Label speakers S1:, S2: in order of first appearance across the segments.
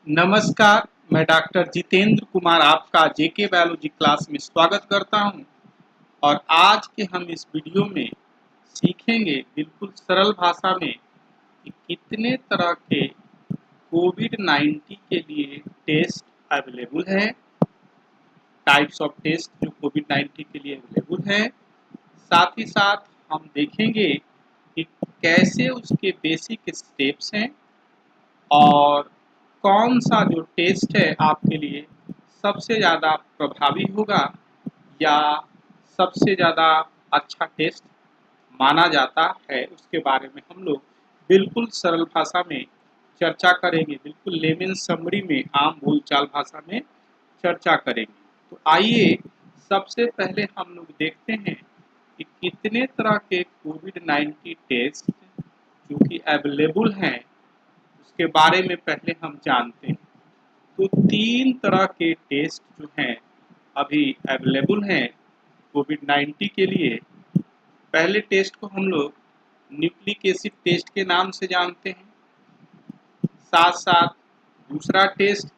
S1: नमस्कार, मैं डॉक्टर जितेंद्र कुमार आपका जेके बायोलॉजी क्लास में स्वागत करता हूं और आज के हम इस वीडियो में सीखेंगे बिल्कुल सरल भाषा में कि कितने तरह के कोविड-19 के लिए टेस्ट अवेलेबल है, टाइप्स ऑफ टेस्ट जो कोविड-19 के लिए अवेलेबल है। साथ ही साथ हम देखेंगे कि कैसे उसके बेसिक स्टेप्स हैं और कौन सा जो टेस्ट है आपके लिए सबसे ज़्यादा प्रभावी होगा या सबसे ज़्यादा अच्छा टेस्ट माना जाता है, उसके बारे में हम लोग बिल्कुल सरल भाषा में चर्चा करेंगे, बिल्कुल लेमन समरी में, आम बोलचाल भाषा में चर्चा करेंगे। तो आइए सबसे पहले हम लोग देखते हैं कि कितने तरह के कोविड-19 टेस्ट जो कि अवेलेबल हैं उसके बारे में पहले हम जानते हैं। तो 3 तरह के टेस्ट जो हैं अभी अवेलेबल हैं कोविड-19 के लिए। पहले टेस्ट को हम लोग न्यूक्लिक एसिड टेस्ट के नाम से जानते हैं। साथ-साथ दूसरा टेस्ट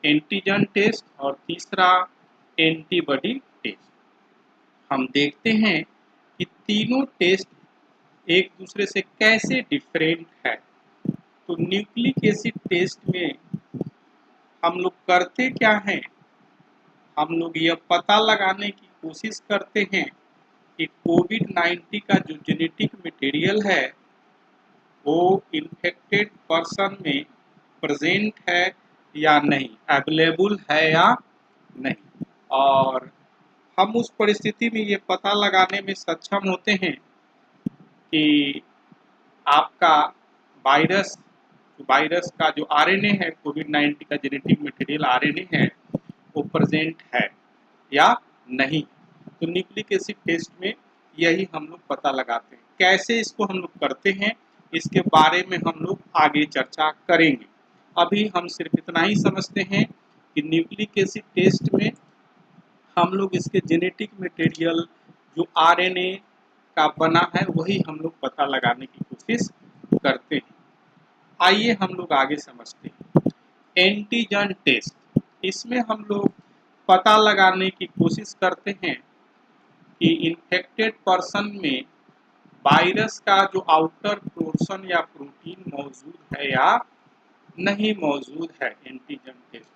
S1: एंटीजन टेस्ट और तीसरा एंटीबॉडी टेस्ट। हम देखते हैं कि तीनों टेस्ट एक दूसरे से कैसे डिफरेंट है। तो न्यूक्लिक एसिड टेस्ट में हम लोग करते क्या हैं? हम लोग यह पता लगाने की कोशिश करते हैं कि कोविड-19 का जो जेनेटिक मटेरियल है वो इन्फेक्टेड पर्सन में प्रेजेंट है या नहीं, अवेलेबल है या नहीं। और हम उस परिस्थिति में ये पता लगाने में सक्षम होते हैं कि आपका वायरस का जो आरएनए है, कोविड-19 का जेनेटिक मटेरियल आरएनए है, वो प्रेजेंट है या नहीं। तो न्यूक्लिक एसिड टेस्ट में यही हम लोग पता लगाते हैं। कैसे इसको हम लोग करते हैं, इसके बारे में हम लोग आगे चर्चा करेंगे। अभी हम सिर्फ इतना ही समझते हैं कि न्यूक्लिक एसिड टेस्ट में हम लोग इसके जेनेटिक मटेरियल जो आरएनए का बना है वही हम लोग पता लगाने की कोशिश करते हैं। आइए हम लोग आगे समझते हैं। एंटीजन टेस्ट, इसमें हम लोग पता लगाने की कोशिश करते हैं कि इन्फेक्टेड पर्सन में वायरस का जो आउटर पोर्शन या प्रोटीन मौजूद है या नहीं मौजूद है। एंटीजन टेस्ट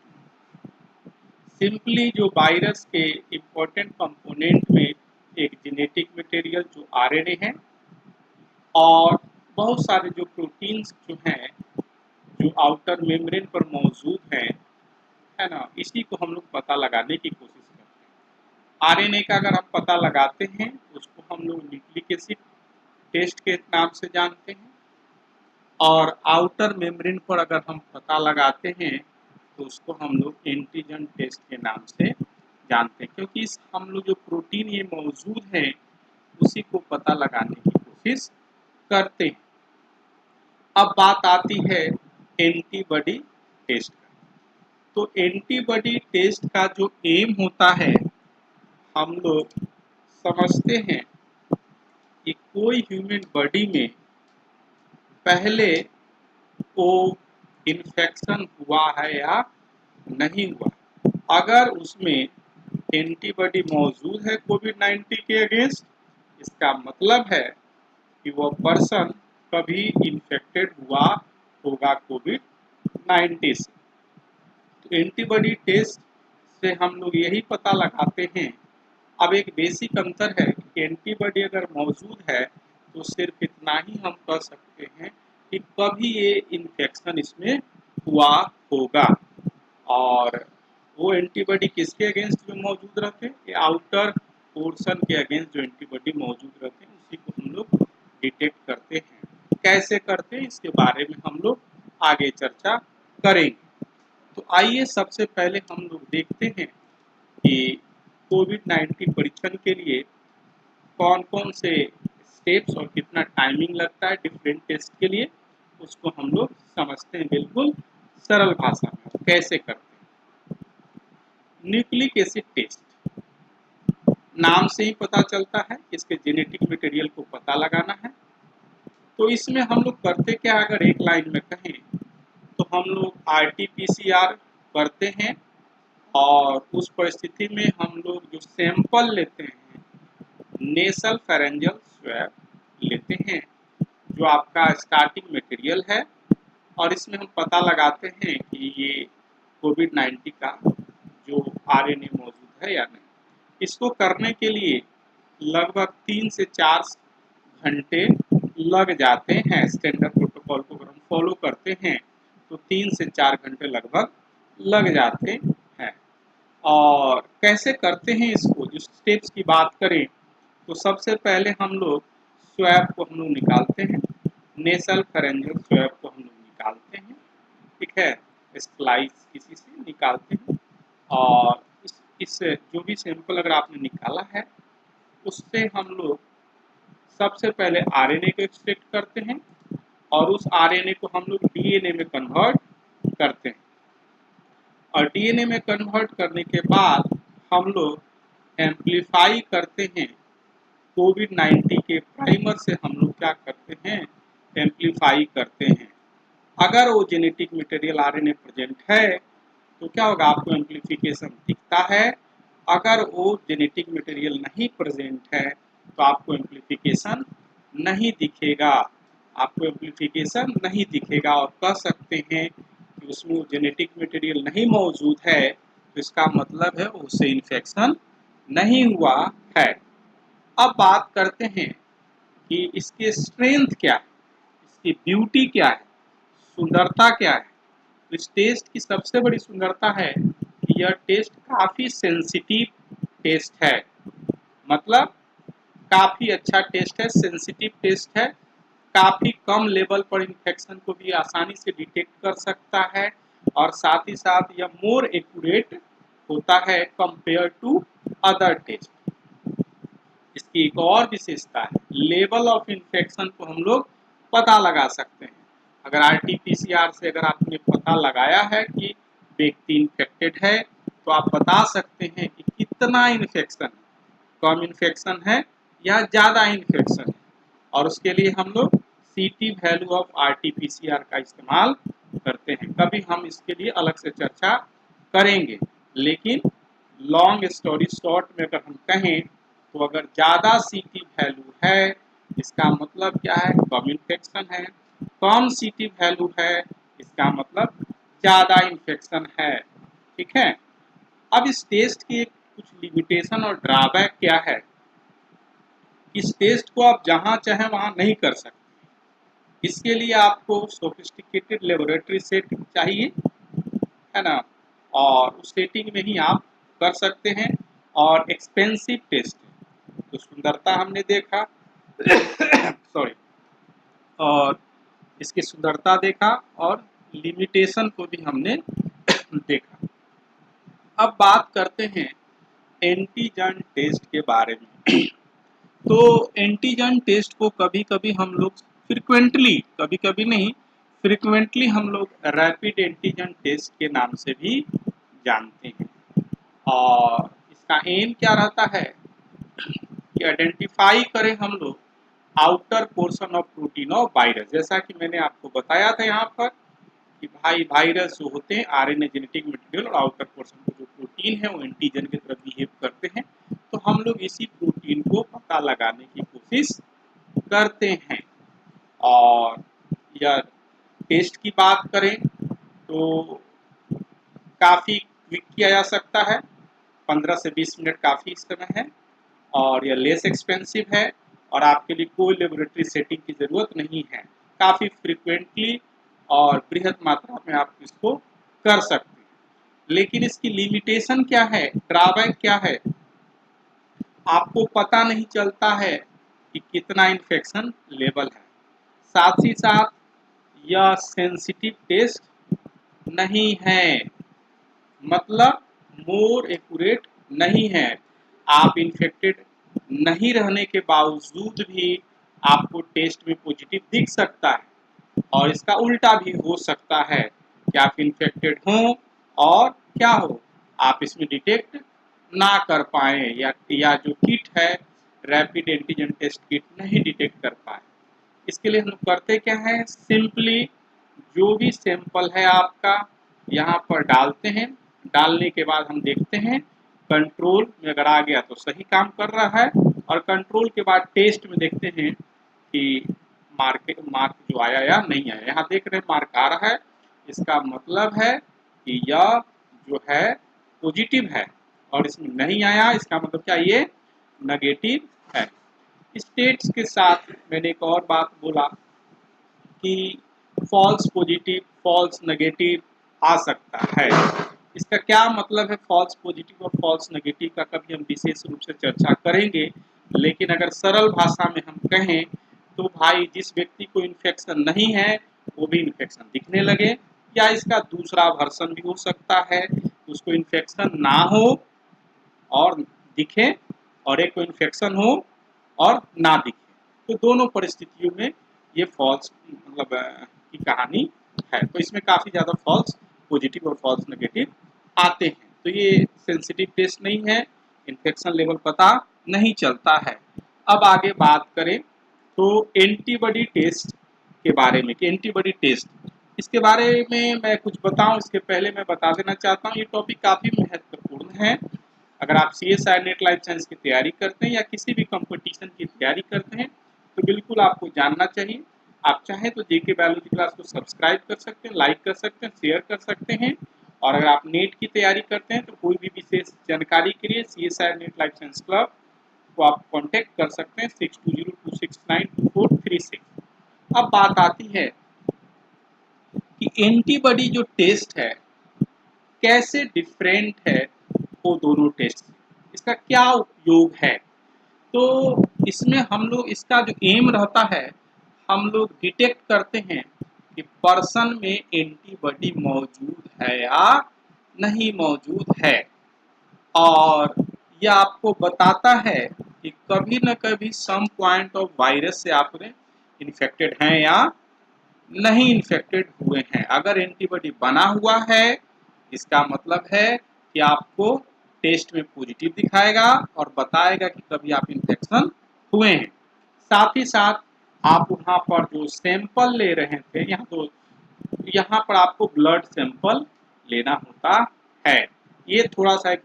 S1: सिंपली जो वायरस के इम्पोर्टेंट कंपोनेंट में एक जेनेटिक मटेरियल जो आरएनए है और बहुत सारे जो प्रोटीन्स जो हैं जो आउटर मेम्ब्रेन पर मौजूद हैं, है ना, इसी को हम लोग पता लगाने की कोशिश करते हैं। आरएनए का अगर हम पता लगाते हैं तो उसको हम लोग न्यूक्लिक एसिड टेस्ट के नाम से जानते हैं और आउटर मेम्ब्रेन पर अगर हम पता लगाते हैं तो उसको हम लोग एंटीजन टेस्ट के नाम से जानते हैं, क्योंकि इस हम लोग जो प्रोटीन ये मौजूद है उसी को पता लगाने की कोशिश करते हैं। अब बात आती है एंटीबॉडी टेस्ट का। तो एंटीबॉडी टेस्ट का जो एम होता है, हम लोग समझते हैं कि कोई ह्यूमन बॉडी में पहले वो इन्फेक्शन हुआ है या नहीं हुआ। अगर उसमें एंटीबॉडी मौजूद है कोविड-19 के अगेंस्ट, इसका मतलब है कि वो पर्सन कभी इन्फेक्टेड हुआ होगा कोविड-19 से। तो एंटीबॉडी टेस्ट से हम लोग यही पता लगाते हैं। अब एक बेसिक अंतर है कि एंटीबॉडी अगर मौजूद है तो सिर्फ इतना ही हम कह सकते हैं कि कभी ये इन्फेक्शन इसमें हुआ होगा। और वो एंटीबॉडी किसके अगेंस्ट जो मौजूद रहते हैं, ये आउटर पोर्शन के अगेंस्ट जो एंटीबॉडी मौजूद रहते हैं उसी को हम लोग डिटेक्ट करते हैं। कैसे करते हैं इसके बारे में हम लोग आगे चर्चा करेंगे। तो आइए सबसे पहले हम लोग देखते हैं कि कोविड-19 परीक्षण के लिए कौन-कौन से स्टेप्स और कितना टाइमिंग लगता है डिफरेंट टेस्ट के लिए, उसको हम लोग समझते हैं बिल्कुल सरल भाषा में। कैसे करते हैं? न्यूक्लिक एसिड टेस्ट, नाम से ही पता चलता है इसके जेनेटिक मटेरियल को पता लगाना है। तो इसमें हम लोग करते क्या, अगर एक लाइन में कहें तो हम लोग RT-PCR करते हैं और उस परिस्थिति में हम लोग जो सैंपल लेते हैं नेसल फेरेंजियल स्वैब लेते हैं जो आपका स्टार्टिंग मटेरियल है और इसमें हम पता लगाते हैं कि ये कोविड-19 का जो आरएनए मौजूद है या नहीं। इसको करने के लिए लगभग 3 से 4 घंटे लग जाते हैं। स्टैंडर्ड प्रोटोकॉल को अगर हम फॉलो करते हैं तो 3 से 4 घंटे लगभग लग जाते हैं। और कैसे करते हैं इसको, जो स्टेप्स की बात करें तो सबसे पहले हम लोग स्वैब को हम लोग निकालते हैं, नेसल फेरेंजियल स्वैब को हम लोग निकालते हैं, ठीक है, स्लाइस किसी से निकालते हैं और इस जो भी सैंपल अगर आपने निकाला है उससे हम लोग सबसे पहले आरएनए को एक्सट्रैक्ट करते हैं और उस आरएनए को हम लोग डीएनए में कन्वर्ट करते हैं और डीएनए में कन्वर्ट करने के बाद हम लोग एम्पलीफाई करते हैं। कोविड-19 के प्राइमर से हम लोग क्या करते हैं, एम्पलीफाई करते हैं। अगर वो जेनेटिक मटेरियल आरएनए प्रेजेंट है तो क्या होगा, आपको एम्पलीफिकेशन दिखता है। अगर वो जेनेटिक मटेरियल नहीं प्रेजेंट है तो आपको एम्पलीफिकेशन नहीं दिखेगा, आपको एम्पलीफिकेशन नहीं दिखेगा और कह सकते हैं कि उसमें जेनेटिक मटेरियल नहीं मौजूद है तो इसका मतलब है उससे इन्फेक्शन नहीं हुआ है। अब बात करते हैं कि इसके स्ट्रेंथ क्या है, इसकी ब्यूटी क्या है, सुंदरता क्या है। तो इस टेस्ट की सबसे बड़ी सुंदरता है कि यह टेस्ट काफ़ी सेंसिटिव टेस्ट है, मतलब काफ़ी अच्छा टेस्ट है, सेंसिटिव टेस्ट है, काफ़ी कम लेवल पर इन्फेक्शन को भी आसानी से डिटेक्ट कर सकता है और साथ ही साथ यह मोर एक्यूरेट होता है कंपेयर टू अदर टेस्ट। इसकी एक और विशेषता है, लेवल ऑफ इन्फेक्शन को हम लोग पता लगा सकते हैं। अगर RT-PCR से अगर आपने पता लगाया है कि व्यक्ति इन्फेक्टेड है तो आप बता सकते हैं कि कितना इन्फेक्शन, कम इन्फेक्शन है या ज़्यादा इन्फेक्शन है और उसके लिए हम लोग CT वैल्यू ऑफ RT-PCR का इस्तेमाल करते हैं। कभी हम इसके लिए अलग से चर्चा करेंगे, लेकिन लॉन्ग स्टोरी शॉर्ट में अगर हम कहें तो अगर ज़्यादा CT वैल्यू है इसका मतलब क्या है, कम इन्फेक्शन है, कम CT वैल्यू है इसका मतलब ज़्यादा इन्फेक्शन है, ठीक है। अब इस टेस्ट की कुछ लिमिटेशन और ड्रॉबैक क्या है, इस टेस्ट को आप जहाँ चाहें वहाँ नहीं कर सकते। इसके लिए आपको सोफिस्टिकेटेड लेबोरेटरी सेटिंग चाहिए, है ना, और उस सेटिंग में ही आप कर सकते हैं और एक्सपेंसिव टेस्ट है। तो सुंदरता हमने देखा सॉरी, और इसकी सुंदरता देखा और लिमिटेशन को भी हमने देखा। अब बात करते हैं एंटीजन टेस्ट के बारे में। तो एंटीजन टेस्ट को कभी कभी हम लोग फ्रिक्वेंटली, कभी कभी नहीं, फ्रिक्वेंटली हम लोग रैपिड एंटीजन टेस्ट के नाम से भी जानते हैं और इसका एम क्या रहता है कि आइडेंटिफाई करें हम लोग outer portion of protein of virus. जैसा कि मैंने आपको बताया था यहाँ पर कि भाई वायरस जो होते हैं आरएनए जेनेटिक मटेरियल और आउटर पोर्शन में जो प्रोटीन है वो एंटीजन की तरह बिहेव करते हैं, तो हम लोग इसी प्रोटीन को पता लगाने की कोशिश करते हैं। और या टेस्ट की बात करें तो काफ़ी क्विक किया जा सकता है, 15 से 20 मिनट काफ़ी समय है और यह लेस एक्सपेंसिव है और आपके लिए कोई लेबोरेटरी सेटिंग की ज़रूरत नहीं है। काफ़ी फ्रिक्वेंटली और बृहद मात्रा में आप इसको कर सकते हैं। लेकिन इसकी लिमिटेशन क्या है, ड्रॉबैक क्या है, आपको पता नहीं चलता है कि कितना इन्फेक्शन लेवल है। साथ ही साथ यह सेंसिटिव टेस्ट नहीं है, मतलब मोर एक्यूरेट नहीं है। आप इन्फेक्टेड नहीं रहने के बावजूद भी आपको टेस्ट में पॉजिटिव दिख सकता है और इसका उल्टा भी हो सकता है कि आप इन्फेक्टेड हों और क्या हो, आप इसमें डिटेक्ट ना कर पाएँ या जो किट है रैपिड एंटीजन टेस्ट किट नहीं डिटेक्ट कर पाए। इसके लिए हम करते क्या है, सिंपली जो भी सैंपल है आपका यहाँ पर डालते हैं। डालने के बाद हम देखते हैं कंट्रोल में अगर आ गया तो सही काम कर रहा है, और कंट्रोल के बाद टेस्ट में देखते हैं कि मार्क जो आया या नहीं आया। यहाँ देख रहे हैं मार्क आ रहा है, इसका मतलब है कि यह जो है पॉजिटिव है, और इसमें नहीं आया इसका मतलब क्या, ये नेगेटिव है। स्टेट्स के साथ मैंने एक और बात बोला कि फॉल्स पॉजिटिव फॉल्स नेगेटिव आ सकता है। इसका क्या मतलब है फॉल्स पॉजिटिव और फॉल्स नेगेटिव का कभी हम विशेष रूप से चर्चा करेंगे, लेकिन अगर सरल भाषा में हम कहें तो भाई जिस व्यक्ति को इन्फेक्शन नहीं है वो भी इन्फेक्शन दिखने लगे, या इसका दूसरा वर्जन भी हो सकता है, उसको इन्फेक्शन ना हो और दिखे, और एक को इन्फेक्शन हो और ना दिखे। तो दोनों परिस्थितियों में ये फॉल्स मतलब की कहानी है। तो इसमें काफ़ी ज़्यादा फॉल्स पॉजिटिव और फॉल्स नेगेटिव आते हैं। तो ये सेंसिटिव टेस्ट नहीं है, इन्फेक्शन लेवल पता नहीं चलता है। अब आगे बात करें तो एंटीबॉडी टेस्ट के बारे में कि एंटीबॉडी टेस्ट, इसके बारे में मैं कुछ बताऊं इसके पहले मैं बता देना चाहता हूं ये टॉपिक काफ़ी महत्वपूर्ण है। अगर आप CSI नेट लाइफ साइंस की तैयारी करते हैं या किसी भी कंपटीशन की तैयारी करते हैं तो बिल्कुल आपको जानना चाहिए। आप चाहें तो जेके बायोलॉजी क्लास को सब्सक्राइब कर सकते हैं, लाइक कर सकते हैं, शेयर कर सकते हैं। और अगर आप नेट की तैयारी करते हैं तो कोई भी विशेष जानकारी के लिए CSI net life science club को आप कांटेक्ट कर सकते हैं 6202692436। अब बात आती है कि एंटीबॉडी जो टेस्ट है कैसे डिफरेंट है वो दोनों टेस्ट से, इसका क्या उपयोग है। तो इसमें हम लोग इसका जो एम रहता है हम लोग डिटेक्ट करते हैं कि पर्सन में एंटीबॉडी मौजूद है या नहीं मौजूद है, और यह आपको बताता है कि कभी न कभी सम पॉइंट ऑफ वायरस से आप इन्फेक्टेड हैं या नहीं इन्फेक्टेड हुए हैं। अगर एंटीबॉडी बना हुआ है इसका मतलब है कि आपको टेस्ट में पॉजिटिव दिखाएगा और बताएगा कि कभी आप इन्फेक्शन हुए हैं। साथ ही साथ आप वहाँ पर जो सैंपल ले रहे थे यहाँ पर आपको ब्लड सैंपल लेना होता है। ये थोड़ा सा एक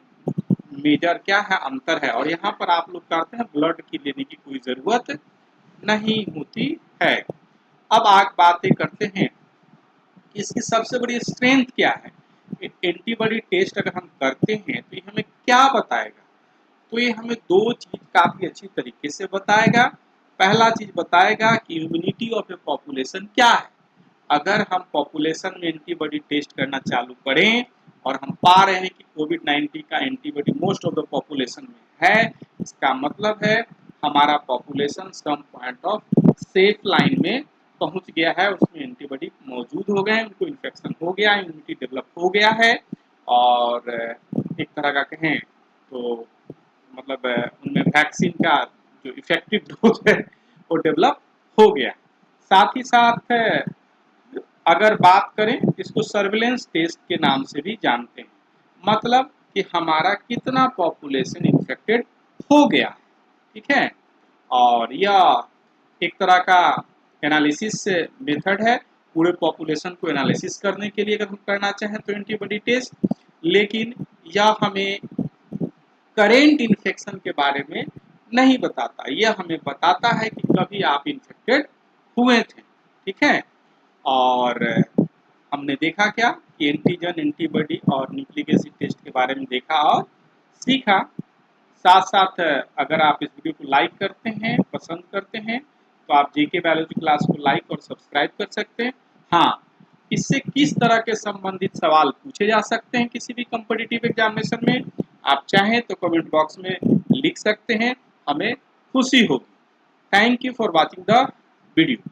S1: मेजर क्या है अंतर है, और यहाँ पर आप लोग करते हैं ब्लड की लेने की कोई ज़रूरत नहीं होती है। अब आगे बातें करते हैं इसकी सबसे बड़ी स्ट्रेंथ क्या है। एंटीबॉडी टेस्ट अगर हम करते हैं तो ये हमें क्या बताएगा, तो ये हमें दो चीज काफी अच्छी तरीके से बताएगा। पहला चीज बताएगा कि इम्यूनिटी ऑफ ए पॉपुलेशन क्या है। अगर हम पॉपुलेशन में एंटीबॉडी टेस्ट करना चालू करें और हम पा रहे हैं कि कोविड-19 का antibody most of the population में है, इसका मतलब है हमारा population some point of safe line में पहुंच गया है, उसमें एंटीबॉडी मौजूद हो गए, उनको इन्फेक्शन हो गया, इम्यूनिटी डेवलप हो गया है, और एक तरह का कहें तो मतलब उनमें वैक्सीन का जो इफेक्टिव डोज है वो डेवलप हो गया। साथ ही साथ अगर बात करें इसको सर्विलेंस टेस्ट के नाम से भी जानते हैं, मतलब कि हमारा कितना पॉपुलेशन इन्फेक्टेड हो गया है, ठीक है। और यह एक तरह का एनालिसिस मेथड है पूरे पॉपुलेशन को एनालिसिस करने के लिए अगर हम करना चाहें तो एंटीबॉडी टेस्ट, लेकिन यह हमें करेंट इन्फेक्शन के बारे में नहीं बताता, यह हमें बताता है कि कभी आप इन्फेक्टेड हुए थे, ठीक है। और हमने देखा क्या कि एंटीजन एंटीबॉडी और न्यूक्लिक एसिड टेस्ट के बारे में देखा और सीखा। साथ साथ अगर आप इस वीडियो को लाइक करते हैं, पसंद करते हैं, तो आप जेके बायोलॉजी क्लास को लाइक और सब्सक्राइब कर सकते हैं। हाँ, इससे किस तरह के संबंधित सवाल पूछे जा सकते हैं किसी भी कॉम्पिटिटिव एग्जामिनेशन में, आप चाहें तो कमेंट बॉक्स में लिख सकते हैं, हमें खुशी होगी। Thank you for watching the video.